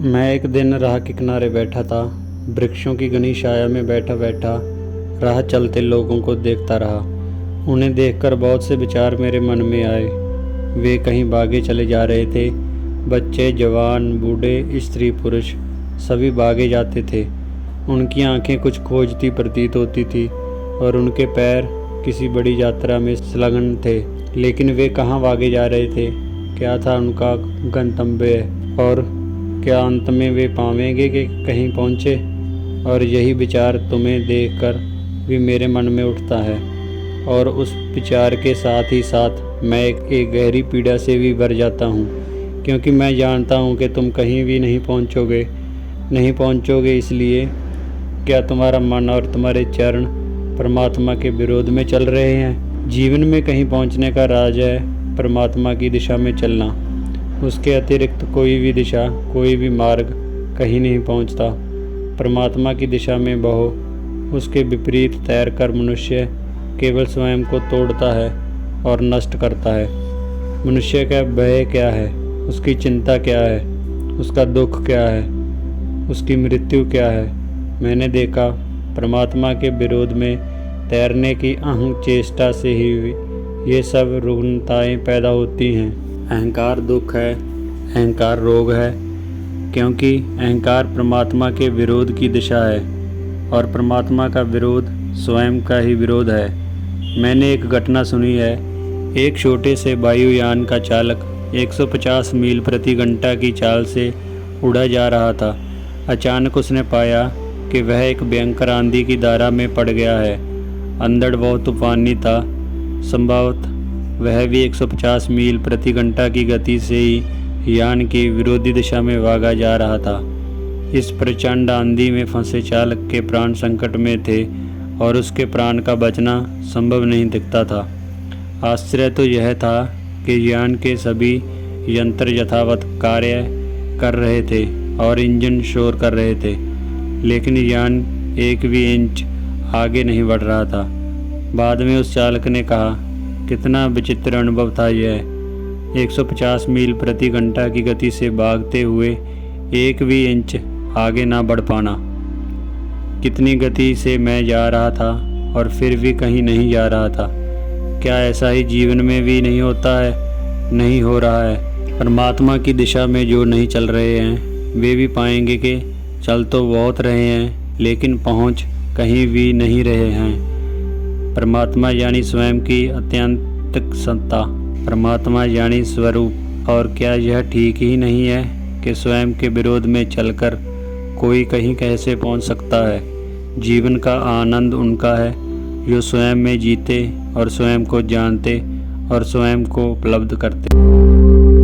मैं एक दिन राह के किनारे बैठा था। वृक्षों की घनी छाया में बैठा बैठा राह चलते लोगों को देखता रहा। उन्हें देखकर बहुत से विचार मेरे मन में आए। वे कहीं भागे चले जा रहे थे। बच्चे, जवान, बूढ़े, स्त्री, पुरुष सभी भागे जाते थे। उनकी आंखें कुछ खोजती प्रतीत होती थी और उनके पैर किसी बड़ी यात्रा में संलग्न थे। लेकिन वे कहाँ भागे जा रहे थे? क्या था उनका गंतव्य? और क्या अंत में वे पावेंगे कि कहीं पहुँचे? और यही विचार तुम्हें देखकर भी मेरे मन में उठता है। और उस विचार के साथ ही साथ मैं एक गहरी पीड़ा से भी भर जाता हूँ, क्योंकि मैं जानता हूँ कि तुम कहीं भी नहीं पहुँचोगे। इसलिए क्या तुम्हारा मन और तुम्हारे चरण परमात्मा के विरोध में चल रहे हैं? जीवन में कहीं पहुँचने का राज है परमात्मा की दिशा में चलना। उसके अतिरिक्त कोई भी दिशा, कोई भी मार्ग कहीं नहीं पहुँचता। परमात्मा की दिशा में बहो, उसके विपरीत तैर कर मनुष्य केवल स्वयं को तोड़ता है और नष्ट करता है। मनुष्य का भय क्या है? उसकी चिंता क्या है? उसका दुख क्या है? उसकी मृत्यु क्या है? मैंने देखा, परमात्मा के विरोध में तैरने की अहंग चेष्टा से ही ये सब रुग्णताएँ पैदा होती हैं। अहंकार दुख है, अहंकार रोग है, क्योंकि अहंकार परमात्मा के विरोध की दिशा है और परमात्मा का विरोध स्वयं का ही विरोध है। मैंने एक घटना सुनी है। एक छोटे से वायुयान का चालक 150 मील प्रति घंटा की चाल से उड़ा जा रहा था। अचानक उसने पाया कि वह एक भयंकर आंधी की धारा में पड़ गया है। अंधड़ बहुत तूफानी था। संभवतः वह भी 150 मील प्रति घंटा की गति से ही यान की विरोधी दिशा में भागा जा रहा था। इस प्रचंड आंधी में फंसे चालक के प्राण संकट में थे और उसके प्राण का बचना संभव नहीं दिखता था। आश्चर्य तो यह था कि यान के सभी यंत्र यथावत कार्य कर रहे थे और इंजन शोर कर रहे थे, लेकिन यान एक भी इंच आगे नहीं बढ़ रहा था। बाद में उस चालक ने कहा, कितना विचित्र अनुभव था यह, 150 मील प्रति घंटा की गति से भागते हुए एक भी इंच आगे ना बढ़ पाना। कितनी गति से मैं जा रहा था और फिर भी कहीं नहीं जा रहा था। क्या ऐसा ही जीवन में भी नहीं होता है? नहीं हो रहा है। परमात्मा की दिशा में जो नहीं चल रहे हैं वे भी पाएंगे कि चल तो बहुत रहे हैं, लेकिन पहुंच कहीं भी नहीं रहे हैं। परमात्मा यानी स्वयं की अत्यंत सत्ता, परमात्मा यानी स्वरूप। और क्या यह ठीक ही नहीं है कि स्वयं के विरोध में चलकर कोई कहीं कैसे पहुंच सकता है? जीवन का आनंद उनका है जो स्वयं में जीते और स्वयं को जानते और स्वयं को उपलब्ध करते।